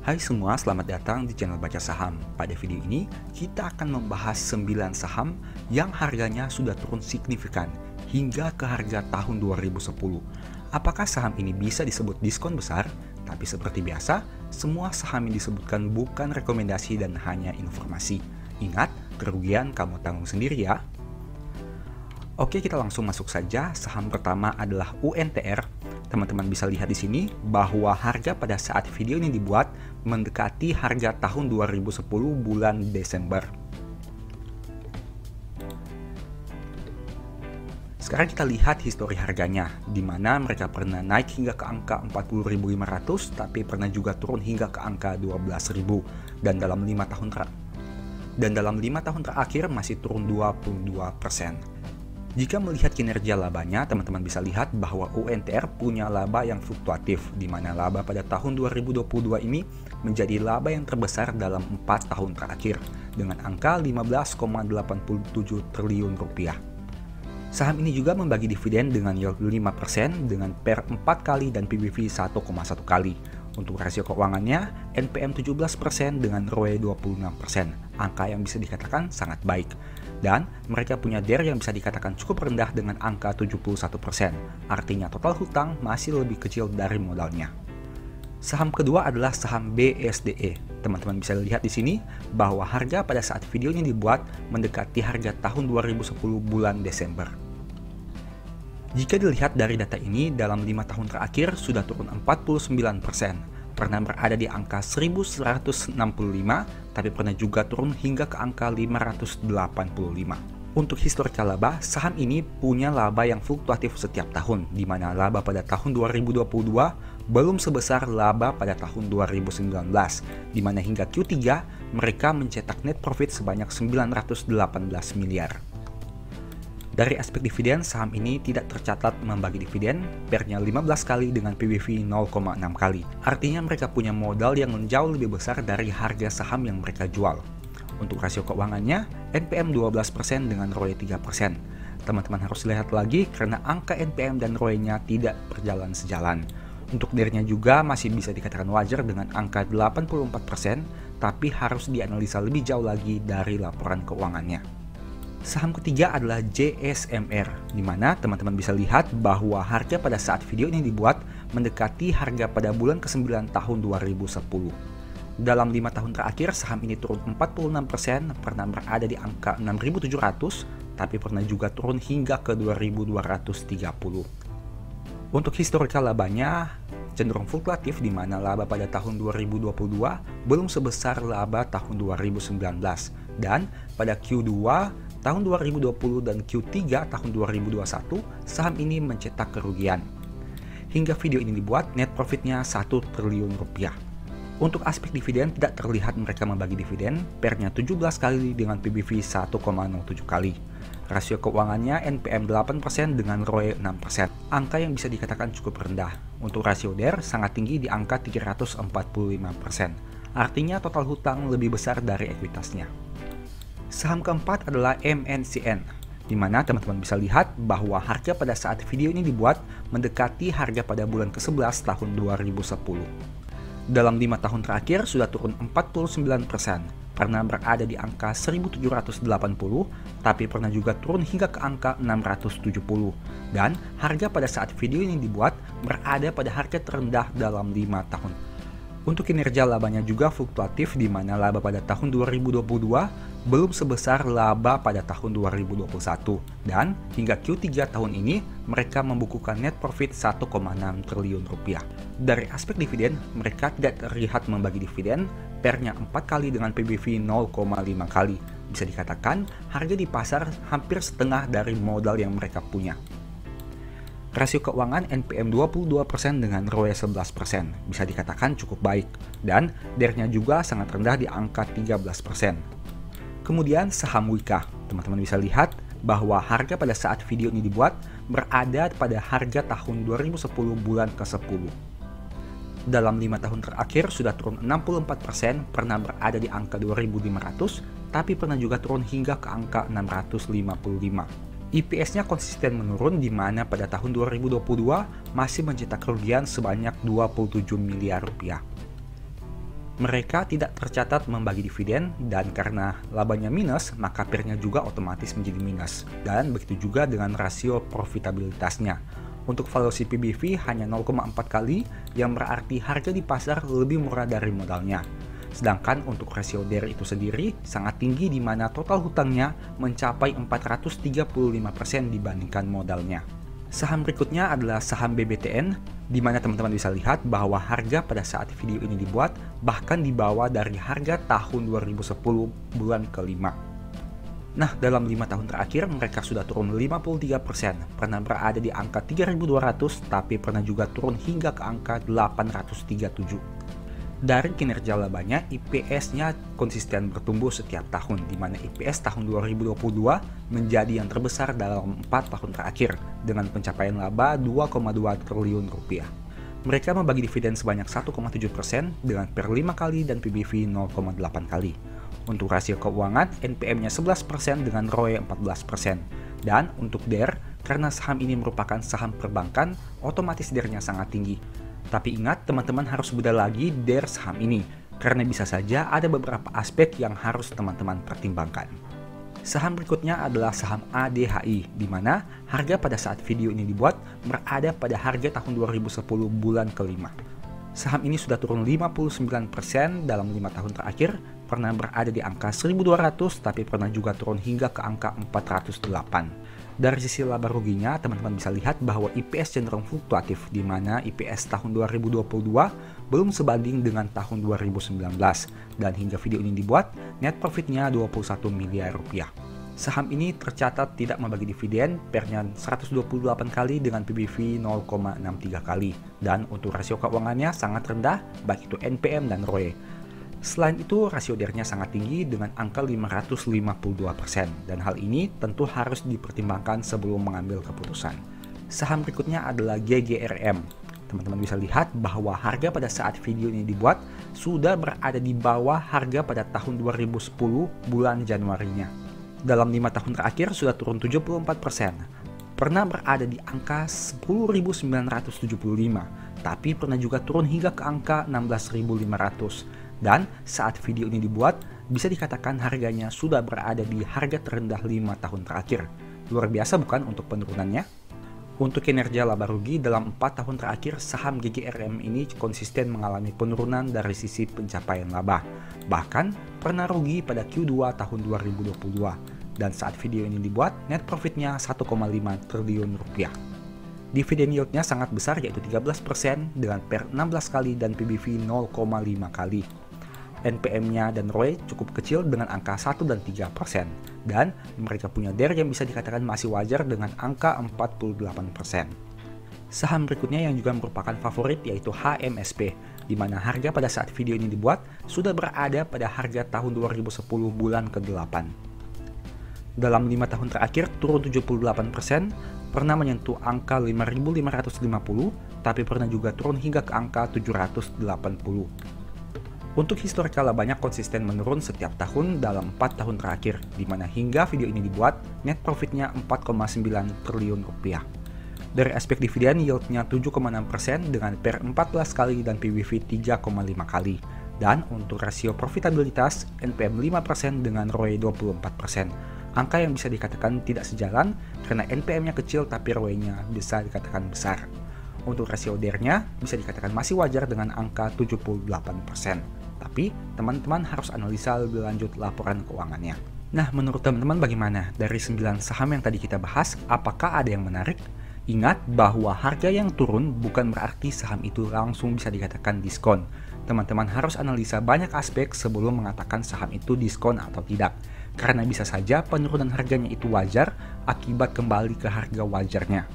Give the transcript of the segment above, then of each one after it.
Hai semua, selamat datang di channel Baca Saham. Pada video ini, kita akan membahas 9 saham yang harganya sudah turun signifikan hingga ke harga tahun 2010. Apakah saham ini bisa disebut diskon besar? Tapi seperti biasa, semua saham yang disebutkan bukan rekomendasi dan hanya informasi. Ingat, kerugian kamu tanggung sendiri ya. Oke, kita langsung masuk saja. Saham pertama adalah UNTR. Teman-teman bisa lihat di sini bahwa harga pada saat video ini dibuat mendekati harga tahun 2010 bulan Desember. Sekarang kita lihat histori harganya, di mana mereka pernah naik hingga ke angka 40.500, tapi pernah juga turun hingga ke angka 12.000. Dan dalam 5 tahun terakhir masih turun 22%. Jika melihat kinerja labanya, teman-teman bisa lihat bahwa UNTR punya laba yang fluktuatif, di mana laba pada tahun 2022 ini menjadi laba yang terbesar dalam 4 tahun terakhir, dengan angka 15,87 triliun rupiah. Saham ini juga membagi dividen dengan yield 5% dengan per 4 kali dan PBV 1,1 kali. Untuk rasio keuangannya, NPM 17% dengan ROE 26%, angka yang bisa dikatakan sangat baik. Dan mereka punya DER yang bisa dikatakan cukup rendah dengan angka 71%, artinya total hutang masih lebih kecil dari modalnya. Saham kedua adalah saham BSDE. Teman-teman bisa lihat di sini bahwa harga pada saat video ini dibuat mendekati harga tahun 2010 bulan Desember. Jika dilihat dari data ini, dalam 5 tahun terakhir sudah turun 49%. Pernah berada di angka 1165, tapi pernah juga turun hingga ke angka 585. Untuk historikal laba, saham ini punya laba yang fluktuatif setiap tahun, di mana laba pada tahun 2022 belum sebesar laba pada tahun 2019, di mana hingga Q3 mereka mencetak net profit sebanyak 918 miliar. Dari aspek dividen, saham ini tidak tercatat membagi dividen, pernya 15 kali dengan PBV 0,6 kali. Artinya mereka punya modal yang jauh lebih besar dari harga saham yang mereka jual. Untuk rasio keuangannya, NPM 12% dengan ROE 3%. Teman-teman harus lihat lagi karena angka NPM dan ROE-nya tidak berjalan sejalan. Untuk DER-nya juga masih bisa dikatakan wajar dengan angka 84%, tapi harus dianalisa lebih jauh lagi dari laporan keuangannya. Saham ketiga adalah JSMR, di mana teman-teman bisa lihat bahwa harga pada saat video ini dibuat mendekati harga pada bulan ke-9 tahun 2010. Dalam 5 tahun terakhir, saham ini turun 46%, pernah berada di angka 6.700, tapi pernah juga turun hingga ke 2.230. Untuk historikal labanya cenderung fluktuatif, di mana laba pada tahun 2022 belum sebesar laba tahun 2019, dan pada Q2 tahun 2020 dan Q3 tahun 2021, saham ini mencetak kerugian. Hingga video ini dibuat, net profitnya 1 triliun rupiah. Untuk aspek dividen, tidak terlihat mereka membagi dividen, pernya 17 kali dengan PBV 1,07 kali. Rasio keuangannya NPM 8% dengan ROE 6%, angka yang bisa dikatakan cukup rendah. Untuk rasio DER sangat tinggi di angka 345%, artinya total hutang lebih besar dari ekuitasnya. Saham keempat adalah MNCN, di mana teman-teman bisa lihat bahwa harga pada saat video ini dibuat mendekati harga pada bulan ke-11 tahun 2010. Dalam 5 tahun terakhir sudah turun 49%, pernah berada di angka 1780, tapi pernah juga turun hingga ke angka 670. Dan harga pada saat video ini dibuat berada pada harga terendah dalam 5 tahun. Untuk kinerja labanya juga fluktuatif, di mana laba pada tahun 2022 belum sebesar laba pada tahun 2021, dan hingga Q3 tahun ini mereka membukukan net profit 1,6 triliun rupiah. Dari aspek dividen, mereka tidak terlihat membagi dividen, pernya 4 kali dengan PBV 0,5 kali. Bisa dikatakan harga di pasar hampir setengah dari modal yang mereka punya. Rasio keuangan NPM 22% dengan ROE 11%, bisa dikatakan cukup baik, dan DER-nya juga sangat rendah di angka 13%. Kemudian saham Wika, teman-teman bisa lihat bahwa harga pada saat video ini dibuat berada pada harga tahun 2010 bulan ke-10. Dalam 5 tahun terakhir sudah turun 64%, pernah berada di angka 2.500, tapi pernah juga turun hingga ke angka 655. EPS-nya konsisten menurun, di mana pada tahun 2022 masih mencetak kerugian sebanyak 27 miliar rupiah. Mereka tidak tercatat membagi dividen, dan karena labanya minus, maka PER-nya juga otomatis menjadi minus. Dan begitu juga dengan rasio profitabilitasnya. Untuk valuasi PBV hanya 0,4 kali, yang berarti harga di pasar lebih murah dari modalnya. Sedangkan untuk rasio DER itu sendiri sangat tinggi, di mana total hutangnya mencapai 435% dibandingkan modalnya. Saham berikutnya adalah saham BBTN, di mana teman-teman bisa lihat bahwa harga pada saat video ini dibuat bahkan di bawah dari harga tahun 2010 bulan ke-5. Nah, dalam 5 tahun terakhir mereka sudah turun 53%, pernah berada di angka 3.200 tapi pernah juga turun hingga ke angka 837. Dari kinerja labanya, IPS-nya konsisten bertumbuh setiap tahun, di mana IPS tahun 2022 menjadi yang terbesar dalam 4 tahun terakhir, dengan pencapaian laba 2,2 triliun rupiah. Mereka membagi dividen sebanyak 1,7% dengan PER 5 kali dan PBV 0,8 kali. Untuk rasio keuangan, NPM-nya 11% dengan ROE 14%. Dan untuk DER, karena saham ini merupakan saham perbankan, otomatis DER-nya sangat tinggi. Tapi ingat, teman-teman harus bedah lagi DER saham ini, karena bisa saja ada beberapa aspek yang harus teman-teman pertimbangkan. Saham berikutnya adalah saham ADHI, di mana harga pada saat video ini dibuat berada pada harga tahun 2010 bulan ke-5. Saham ini sudah turun 59% dalam 5 tahun terakhir, pernah berada di angka 1.200 tapi pernah juga turun hingga ke angka 408. Dari sisi laba ruginya, teman-teman bisa lihat bahwa IPS cenderung fluktuatif, di mana IPS tahun 2022 belum sebanding dengan tahun 2019, dan hingga video ini dibuat, net profitnya 21 miliar rupiah. Saham ini tercatat tidak membagi dividen, PER-nya 128 kali dengan PBV 0,63 kali, dan untuk rasio keuangannya sangat rendah, baik itu NPM dan ROE. Selain itu, rasio DER-nya sangat tinggi dengan angka 552%, dan hal ini tentu harus dipertimbangkan sebelum mengambil keputusan. Saham berikutnya adalah GGRM. Teman-teman bisa lihat bahwa harga pada saat video ini dibuat sudah berada di bawah harga pada tahun 2010 bulan Januarinya. Dalam 5 tahun terakhir sudah turun 74%. Pernah berada di angka 10.975, tapi pernah juga turun hingga ke angka 16.500. Dan saat video ini dibuat, bisa dikatakan harganya sudah berada di harga terendah 5 tahun terakhir. Luar biasa bukan untuk penurunannya? Untuk kinerja laba rugi dalam 4 tahun terakhir, saham GGRM ini konsisten mengalami penurunan dari sisi pencapaian laba. Bahkan pernah rugi pada Q2 tahun 2022. Dan saat video ini dibuat, net profitnya 1,5 triliun rupiah. Dividen yieldnya sangat besar, yaitu 13% dengan PER 16 kali dan PBV 0,5 kali. NPM-nya dan ROE cukup kecil dengan angka 1 dan 3%, dan mereka punya DER yang bisa dikatakan masih wajar dengan angka 48%. Saham berikutnya yang juga merupakan favorit yaitu HMSP, di mana harga pada saat video ini dibuat sudah berada pada harga tahun 2010 bulan ke-8. Dalam 5 tahun terakhir turun 78%, pernah menyentuh angka 5.550, tapi pernah juga turun hingga ke angka 780. Untuk historikal labanya konsisten menurun setiap tahun dalam 4 tahun terakhir, di mana hingga video ini dibuat, net profitnya 4,9 triliun rupiah. Dari aspek dividen, yieldnya 7,6% dengan PER 14 kali dan PBV 3,5 kali. Dan untuk rasio profitabilitas, NPM 5% dengan ROE 24%. Angka yang bisa dikatakan tidak sejalan karena NPM-nya kecil tapi ROE-nya bisa dikatakan besar. Untuk rasio DER-nya bisa dikatakan masih wajar dengan angka 78%. Tapi teman-teman harus analisa lebih lanjut laporan keuangannya. Nah, menurut teman-teman bagaimana? Dari 9 saham yang tadi kita bahas, apakah ada yang menarik? Ingat bahwa harga yang turun bukan berarti saham itu langsung bisa dikatakan diskon. Teman-teman harus analisa banyak aspek sebelum mengatakan saham itu diskon atau tidak. Karena bisa saja penurunan harganya itu wajar akibat kembali ke harga wajarnya.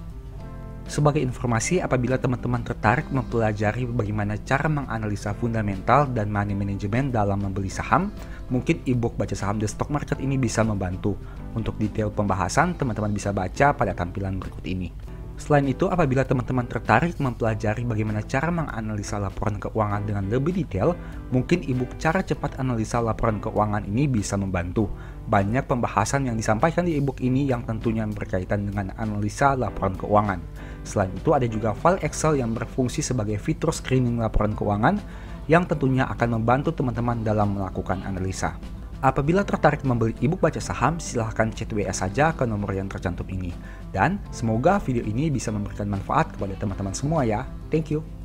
Sebagai informasi, apabila teman-teman tertarik mempelajari bagaimana cara menganalisa fundamental dan money management dalam membeli saham, mungkin e-book Baca Saham The Stock Market ini bisa membantu. Untuk detail pembahasan, teman-teman bisa baca pada tampilan berikut ini. Selain itu, apabila teman-teman tertarik mempelajari bagaimana cara menganalisa laporan keuangan dengan lebih detail, mungkin e-book Cara Cepat Analisa Laporan Keuangan ini bisa membantu. Banyak pembahasan yang disampaikan di e-book ini yang tentunya berkaitan dengan analisa laporan keuangan. Selain itu, ada juga file Excel yang berfungsi sebagai fitur screening laporan keuangan yang tentunya akan membantu teman-teman dalam melakukan analisa. Apabila tertarik membeli ebook baca saham, silahkan chat WA saja ke nomor yang tercantum ini. Dan semoga video ini bisa memberikan manfaat kepada teman-teman semua ya. Thank you.